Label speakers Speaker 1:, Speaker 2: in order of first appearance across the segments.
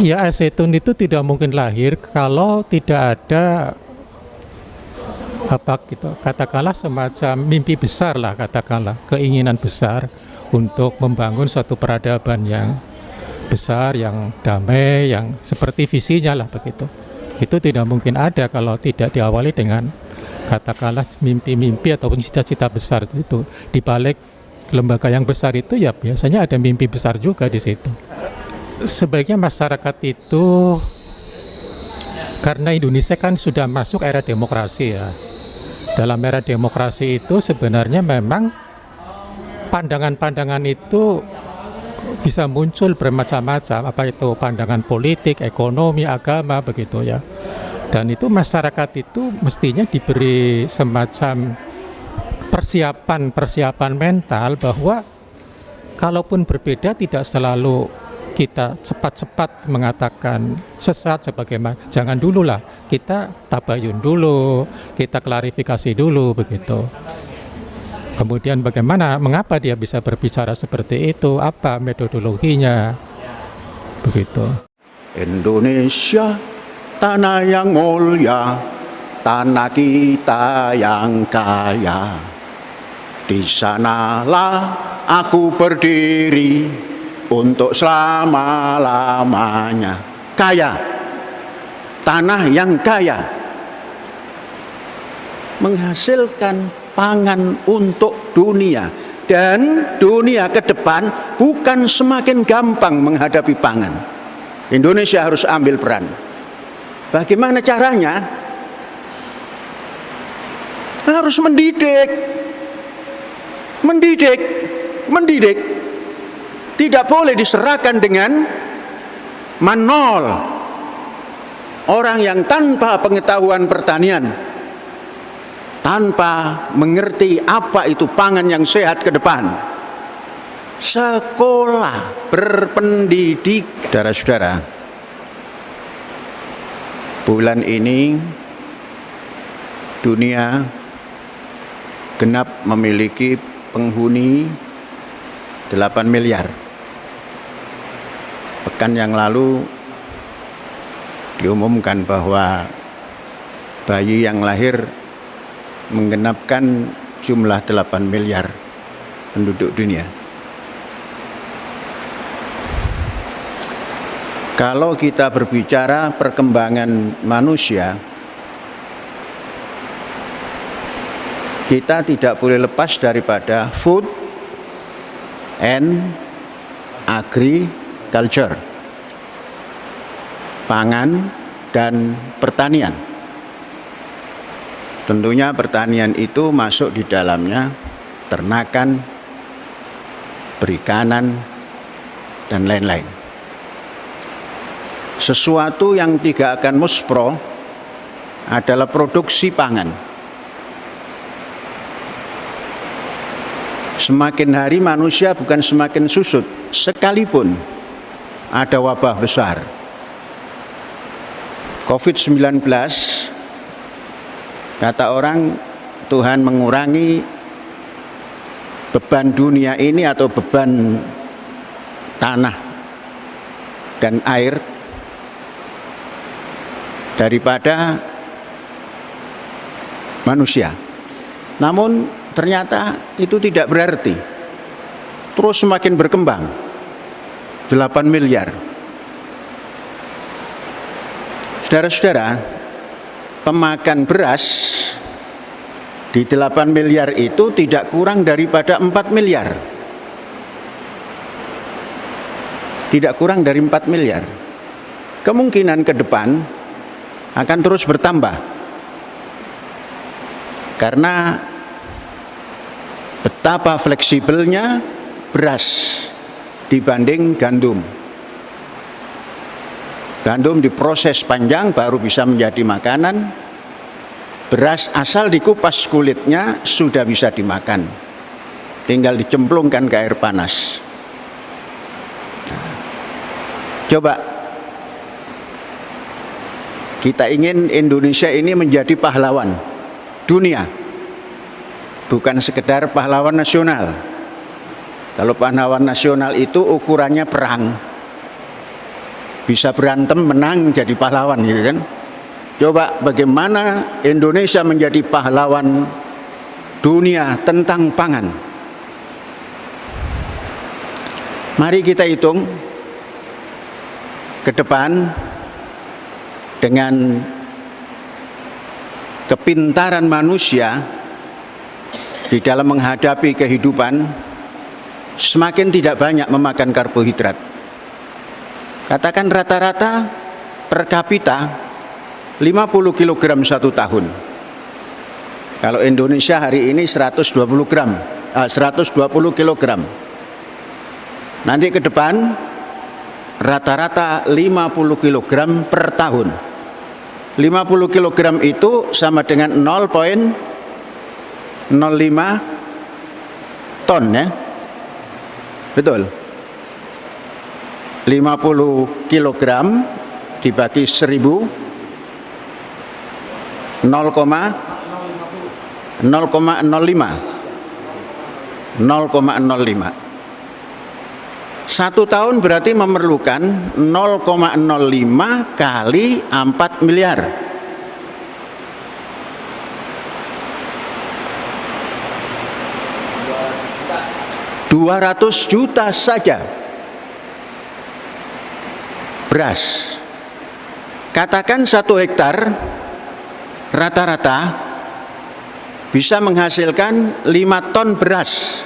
Speaker 1: Ya, asetun itu tidak mungkin lahir kalau tidak ada apa gitu, katakanlah semacam mimpi besar lah, katakanlah keinginan besar untuk membangun suatu peradaban yang besar, yang damai, yang seperti visinya lah begitu. Itu tidak mungkin ada kalau tidak diawali dengan katakanlah mimpi-mimpi ataupun cita-cita besar itu. Di balik lembaga yang besar itu ya biasanya ada mimpi besar juga di situ. Sebaiknya masyarakat itu, karena Indonesia kan sudah masuk era demokrasi ya. Dalam era demokrasi itu sebenarnya memang pandangan-pandangan itu bisa muncul bermacam-macam, apa itu pandangan politik, ekonomi, agama begitu ya. Dan itu masyarakat itu mestinya diberi semacam persiapan mental bahwa kalaupun berbeda tidak selalu kita cepat-cepat mengatakan sesat sebagaimana, jangan dulu lah, kita tabayun dulu, kita klarifikasi dulu begitu. Kemudian bagaimana, mengapa dia bisa berbicara seperti itu, apa metodologinya, begitu.
Speaker 2: Indonesia, tanah yang mulia, tanah kita yang kaya. Di sanalah aku berdiri untuk selama-lamanya. Kaya, tanah yang kaya, menghasilkan pangan untuk dunia. Dan dunia ke depan bukan semakin gampang menghadapi pangan. Indonesia harus ambil peran. Bagaimana caranya? Harus mendidik. Tidak boleh diserahkan dengan manol. Orang yang tanpa pengetahuan pertanian, tanpa mengerti apa itu pangan yang sehat ke depan. Sekolah, berpendidik. Saudara-saudara, bulan ini dunia genap memiliki penghuni 8 miliar. Pekan yang lalu diumumkan bahwa bayi yang lahir menggenapkan jumlah 8 miliar penduduk dunia. Kalau kita berbicara perkembangan manusia, kita tidak boleh lepas daripada food and agriculture, pangan dan pertanian. Tentunya pertanian itu masuk di dalamnya ternakan, perikanan, dan lain-lain. Sesuatu yang tidak akan muspro adalah produksi pangan. Semakin hari manusia bukan semakin susut, sekalipun ada wabah besar. COVID-19, kata orang, Tuhan mengurangi beban dunia ini atau beban tanah dan air daripada manusia. Namun ternyata itu tidak berarti. Terus semakin berkembang. 8 miliar. Saudara-saudara, pemakan beras di 8 miliar itu tidak kurang daripada 4 miliar. Tidak kurang dari 4 miliar. Kemungkinan ke depan akan terus bertambah. Karena betapa fleksibelnya beras dibanding gandum. Gandum diproses panjang baru bisa menjadi makanan. Beras asal dikupas kulitnya sudah bisa dimakan. Tinggal dicemplungkan ke air panas. Coba kita ingin Indonesia ini menjadi pahlawan dunia, bukan sekedar pahlawan nasional. Kalau pahlawan nasional itu ukurannya perang, bisa berantem menang jadi pahlawan gitu kan. Coba bagaimana Indonesia menjadi pahlawan dunia tentang pangan. Mari kita hitung ke depan dengan kepintaran manusia di dalam menghadapi kehidupan, semakin tidak banyak memakan karbohidrat. Katakan rata-rata per kapita 50 kg satu tahun. Kalau Indonesia hari ini 120 kg. Nanti ke depan rata-rata 50 kg per tahun. 50 kg itu sama dengan 0,05 ton ya. Betul. 50 kg dibagi 1000 0,05. Satu tahun berarti memerlukan 0,05 kali 4 miliar. $200 juta saja beras. Katakan 1 hektar rata-rata bisa menghasilkan 5 ton beras.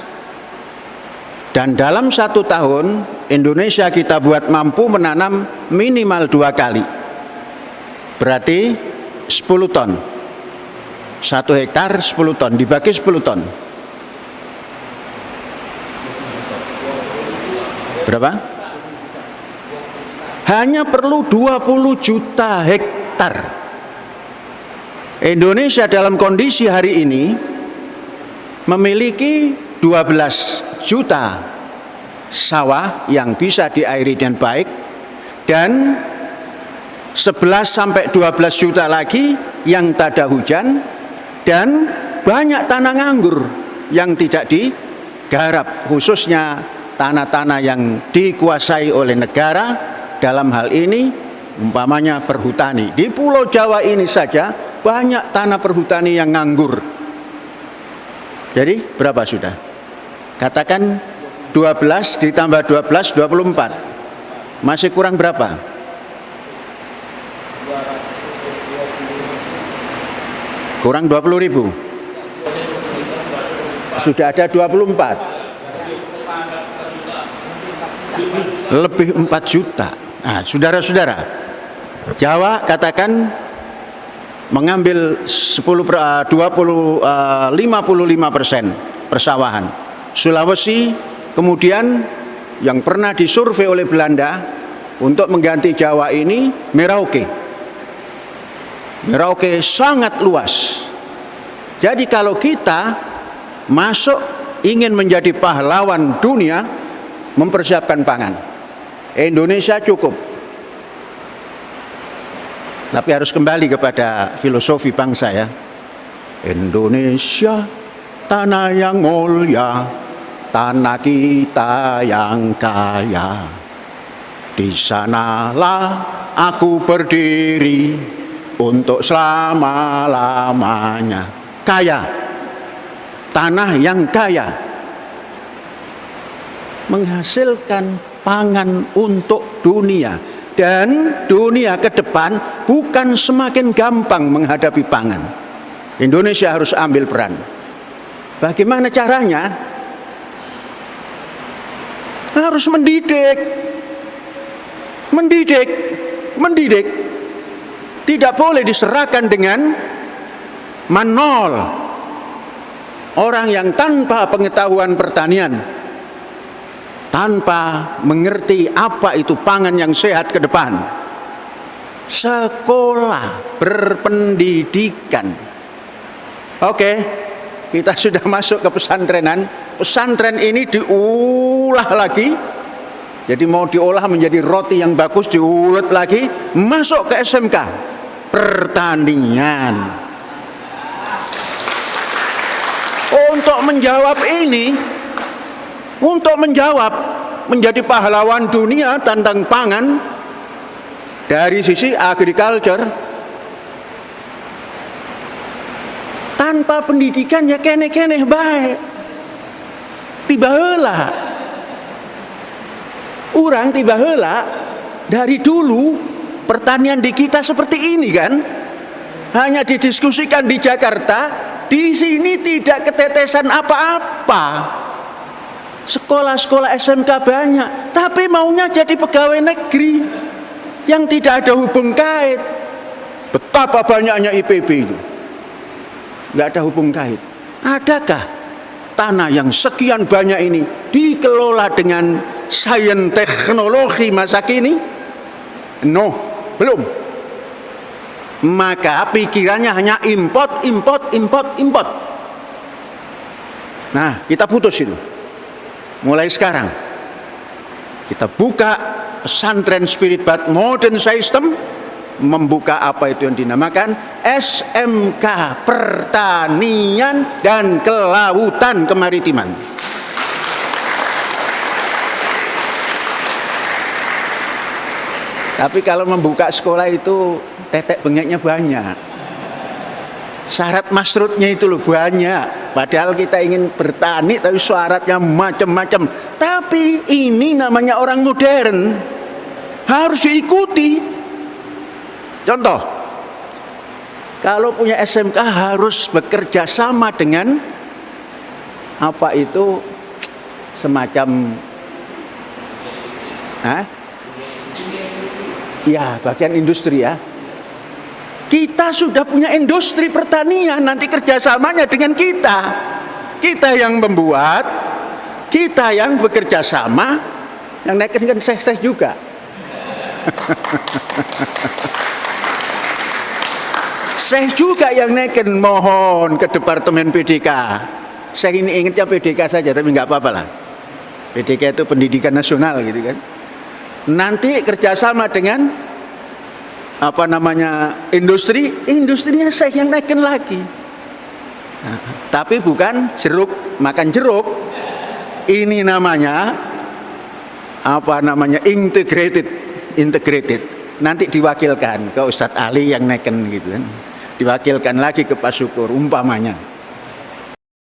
Speaker 2: Dan dalam 1 tahun Indonesia kita buat mampu menanam minimal 2 kali. Berarti 10 ton. 1 hektar 10 ton dibagi 10 ton. Berapa? Hanya perlu 20 juta hektar. Indonesia dalam kondisi hari ini memiliki 12 juta sawah yang bisa diairi dengan baik, dan 11 sampai 12 juta lagi yang tak ada hujan, dan banyak tanah nganggur yang tidak digarap, khususnya tanah-tanah yang dikuasai oleh negara, dalam hal ini umpamanya perhutani. Di Pulau Jawa ini saja banyak tanah perhutani yang nganggur. Jadi berapa sudah? Katakan 12 ditambah 12, 24. Masih kurang berapa? Kurang 20.000. Sudah ada 24. Lebih 4 juta. Nah, saudara-saudara, Jawa katakan mengambil 55% persawahan. Sulawesi kemudian yang pernah disurvei oleh Belanda untuk mengganti Jawa ini Merauke. Merauke sangat luas. Jadi kalau kita masuk ingin menjadi pahlawan dunia, mempersiapkan pangan, Indonesia cukup. Tapi harus kembali kepada filosofi bangsa ya. Indonesia, tanah yang mulia, tanah kita yang kaya. Di sanalah aku berdiri untuk selama-lamanya. Kaya, tanah yang kaya, menghasilkan pangan untuk dunia. Dan dunia ke depan bukan semakin gampang menghadapi pangan. Indonesia harus ambil peran. Bagaimana caranya? Harus mendidik. Tidak boleh diserahkan dengan manol. Orang yang tanpa pengetahuan pertanian, tanpa mengerti apa itu pangan yang sehat ke depan. Sekolah, berpendidikan. Oke, kita sudah masuk ke pesantrenan. Pesantren ini diolah lagi. Jadi mau diolah menjadi roti yang bagus, diulet lagi, masuk ke SMK pertanian. Untuk menjawab ini, untuk menjawab menjadi pahlawan dunia tentang pangan, Dari sisi agriculture, tanpa pendidikan ya kene-kene baik. Tiba heula. Urang tiba heula dari dulu pertanian di kita seperti ini kan. Hanya didiskusikan di Jakarta, di sini tidak ketetesan apa-apa. Sekolah-sekolah SMK banyak, tapi maunya jadi pegawai negeri yang tidak ada hubung kait. Betapa banyaknya IPB itu, nggak ada hubung kait. Adakah tanah yang sekian banyak ini dikelola dengan sains teknologi masa kini? No, belum. Maka pikirannya hanya import. Nah, kita putus itu. Mulai sekarang kita buka pesantren Spirit But Modern System, membuka apa itu yang dinamakan SMK Pertanian dan Kelautan Kemaritiman. Tapi kalau membuka sekolah itu tetek bengeknya banyak. Syarat masrutnya itu loh banyak. Padahal kita ingin bertani tapi syaratnya macam-macam. Tapi ini namanya orang modern, harus diikuti. Contoh, kalau punya SMK harus bekerja sama dengan apa itu semacam ya bagian industri ya. Kita sudah punya industri pertanian, nanti kerjasamanya dengan kita. Kita yang membuat, kita yang bekerja sama, yang naikin kan saya juga. Saya juga yang naikin, mohon ke Departemen PDK. Saya ini ingatnya PDK saja, tapi nggak apa-apa lah. PDK itu pendidikan nasional gitu kan. Nanti kerjasama dengan apa namanya industrinya saya yang naikin lagi. Nah, tapi bukan jeruk makan jeruk. Ini namanya apa namanya integrated. Nanti diwakilkan ke Ustadz Ali yang naikin gitu kan. Diwakilkan lagi ke Pak Syukur umpamanya.